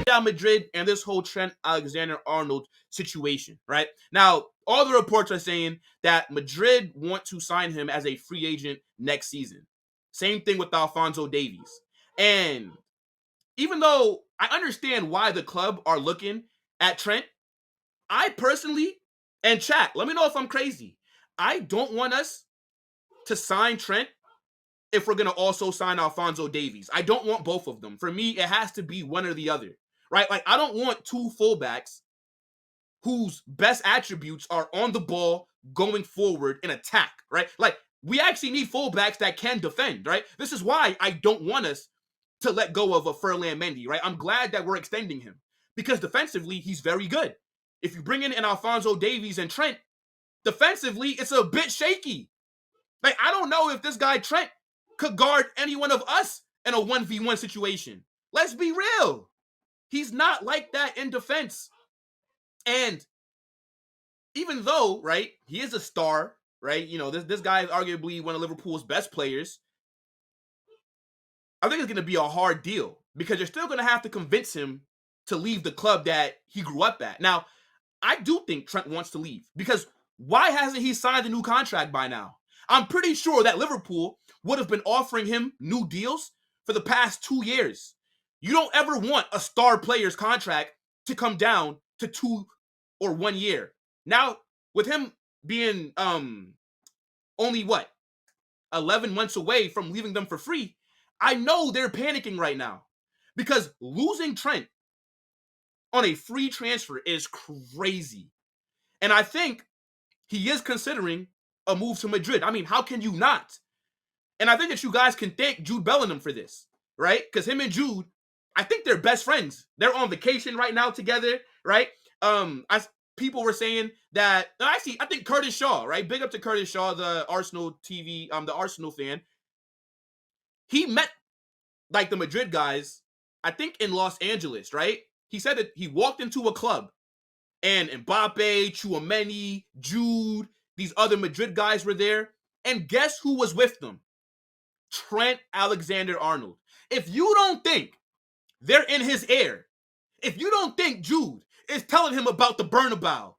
Real Madrid and this whole Trent Alexander-Arnold situation, right? Now, all the reports are saying that Madrid want to sign him as a free agent next season. Same thing with Alphonso Davies. And even though I understand why the club are looking at Trent, I personally, and chat, let me know if I'm crazy. I don't want us to sign Trent if we're going to also sign Alphonso Davies. I don't want both of them. For me, it has to be one or the other, right? Like, I don't want two fullbacks whose best attributes are on the ball, going forward, and attack, right? Like, we actually need fullbacks that can defend, right? This is why I don't want us to let go of a Ferland Mendy, right? I'm glad that we're extending him because defensively, he's very good. If you bring in an Alphonso Davies and Trent, defensively, it's a bit shaky. Like, I don't know if this guy Trent could guard any one of us in a 1v1 situation. Let's be real. He's not like that in defense. And even though, right, he is a star, right? You know, this guy is arguably one of Liverpool's best players. I think it's going to be a hard deal because you're still going to have to convince him to leave the club that he grew up at. Now, I do think Trent wants to leave because why hasn't he signed a new contract by now? I'm pretty sure that Liverpool would have been offering him new deals for the past 2 years. You don't ever want a star player's contract to come down to 2 or 1 year. Now, with him being only 11 months away from leaving them for free, I know they're panicking right now because losing Trent on a free transfer is crazy. And I think he is considering a move to Madrid. I mean, how can you not? And I think that you guys can thank Jude Bellingham for this, right? Because him and Jude, I think they're best friends. They're on vacation right now together, right? People were saying that, actually, I think Curtis Shaw, right? Big up to Curtis Shaw, the Arsenal TV, the Arsenal fan. He met, like, the Madrid guys, I think in Los Angeles, right? He said that he walked into a club and Mbappe, Tchouameni, Jude, these other Madrid guys were there. And guess who was with them? Trent Alexander-Arnold. If you don't think they're in his ear, if you don't think Jude is telling him about the Bernabeu,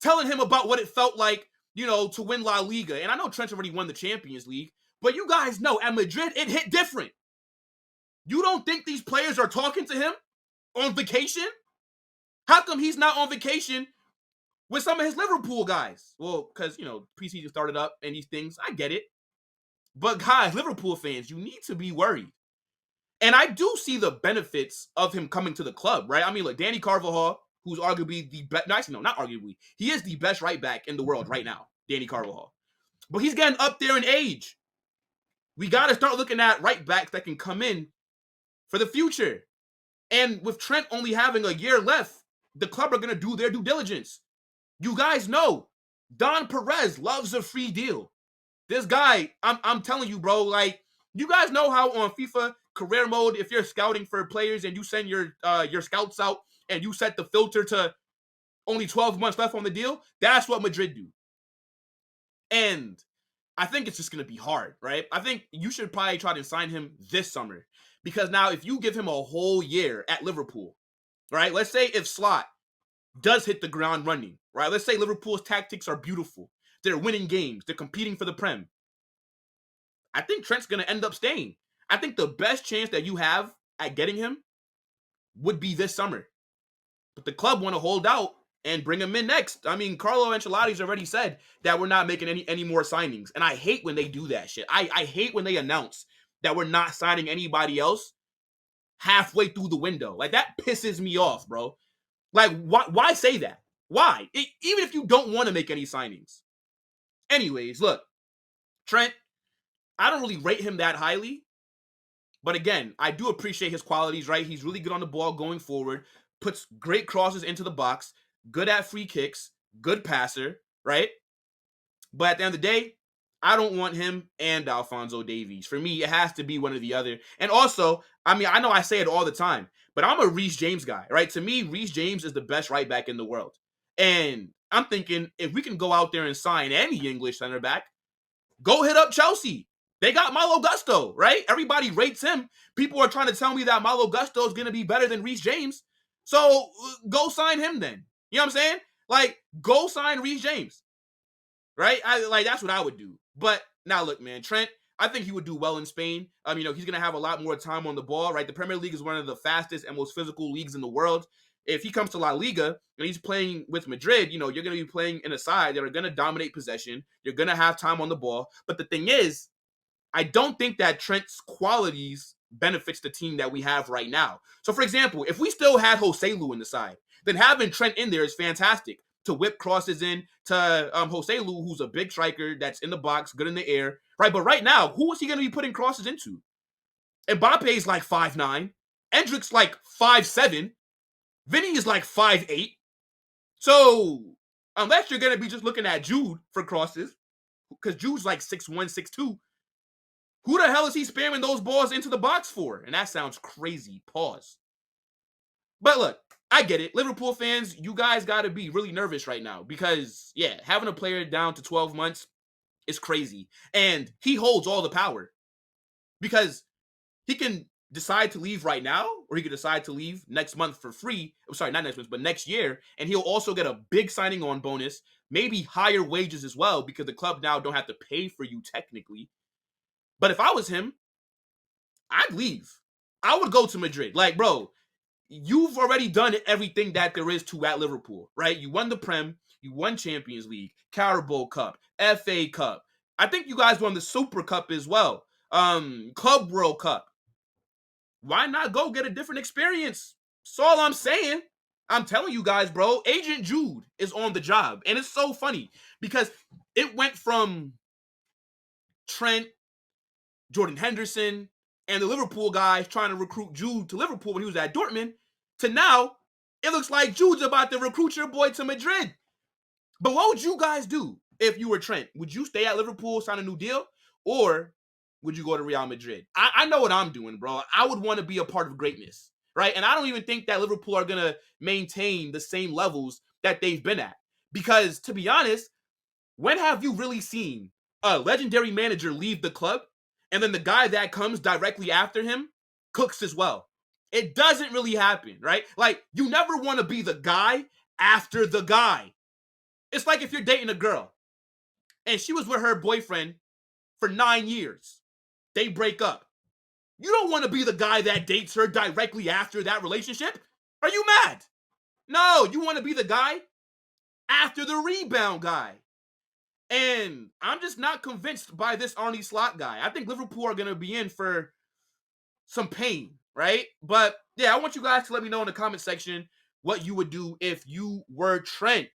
telling him about what it felt like, you know, to win La Liga, and I know Trent's already won the Champions League, but you guys know at Madrid, it hit different. You don't think these players are talking to him on vacation? How come he's not on vacation with some of his Liverpool guys? Well, because, you know, preseason started up and these things, I get it. But guys, Liverpool fans, you need to be worried. And I do see the benefits of him coming to the club, right? I mean, look, Danny Carvajal, who's arguably the best, no, not arguably, he is the best right back in the world right now, Danny Carvajal. But he's getting up there in age. We got to start looking at right backs that can come in for the future. And with Trent only having a year left, the club are going to do their due diligence. You guys know, Don Perez loves a free deal. This guy, I'm telling you, bro, like, you guys know how on FIFA career mode, if you're scouting for players and you send your scouts out and you set the filter to only 12 months left on the deal, that's what Madrid do. And I think it's just going to be hard, right? I think you should probably try to sign him this summer because now if you give him a whole year at Liverpool, right? Let's say if Slot does hit the ground running, right? Let's say Liverpool's tactics are beautiful. They're winning games. They're competing for the Prem. I think Trent's going to end up staying. I think the best chance that you have at getting him would be this summer. But the club want to hold out and bring him in next. I mean, Carlo Ancelotti's already said that we're not making any more signings. And I hate when they do that shit. I hate when they announce that we're not signing anybody else halfway through the window. Like, that pisses me off, bro. Like, why say that? Why? Even if you don't want to make any signings. Anyways, look, Trent, I don't really rate him that highly. But again, I do appreciate his qualities, right? He's really good on the ball going forward, puts great crosses into the box, good at free kicks, good passer, right? But at the end of the day, I don't want him and Alphonso Davies. For me, it has to be one or the other. And also, I mean, I know I say it all the time, but I'm a Reece James guy, right? To me, Reece James is the best right back in the world. And I'm thinking if we can go out there and sign any English center back, go hit up Chelsea. They got Malo Gusto, right? Everybody rates him. People are trying to tell me that Malo Gusto is going to be better than Reece James. So go sign him then. You know what I'm saying? Like, go sign Reece James, right? That's what I would do. But now look, man, Trent, I think he would do well in Spain. He's going to have a lot more time on the ball, right? The Premier League is one of the fastest and most physical leagues in the world. If he comes to La Liga and he's playing with Madrid, you're going to be playing in a side that are going to dominate possession. You're going to have time on the ball. But the thing is, I don't think that Trent's qualities benefits the team that we have right now. So, for example, if we still had Joselu in the side, then having Trent in there is fantastic to whip crosses in to Joselu, who's a big striker that's in the box, good in the air, right? But right now, who is he going to be putting crosses into? Mbappe's like 5'9", Endrick's like 5'7", Vinny is like 5'8". So, unless you're going to be just looking at Jude for crosses, because Jude's like 6'1", 6'2", who the hell is he spamming those balls into the box for? And that sounds crazy. Pause. But look, I get it. Liverpool fans, you guys got to be really nervous right now because, yeah, having a player down to 12 months is crazy. And he holds all the power because he can decide to leave right now or he could decide to leave next month for free. Sorry, not next month, but next year. And he'll also get a big signing on bonus, maybe higher wages as well because the club now don't have to pay for you technically. But if I was him, I'd leave. I would go to Madrid. Like, bro, you've already done everything that there is to at Liverpool, right? You won the Prem, you won Champions League, Carabao Cup, FA Cup. I think you guys won the Super Cup as well. Club World Cup. Why not go get a different experience? That's all I'm saying. I'm telling you guys, bro, Agent Jude is on the job. And it's so funny because it went from Trent, Jordan Henderson, and the Liverpool guys trying to recruit Jude to Liverpool when he was at Dortmund, to now, it looks like Jude's about to recruit your boy to Madrid. But what would you guys do if you were Trent? Would you stay at Liverpool, sign a new deal? Or would you go to Real Madrid? I know what I'm doing, bro. I would want to be a part of greatness, right? And I don't even think that Liverpool are going to maintain the same levels that they've been at. Because, to be honest, when have you really seen a legendary manager leave the club and then the guy that comes directly after him cooks as well? It doesn't really happen, right? Like, you never want to be the guy after the guy. It's like if you're dating a girl and she was with her boyfriend for 9 years. They break up. You don't want to be the guy that dates her directly after that relationship. Are you mad? No, you want to be the guy after the rebound guy. And I'm just not convinced by this Arne Slot guy. I think Liverpool are going to be in for some pain, right? But yeah, I want you guys to let me know in the comment section what you would do if you were Trent.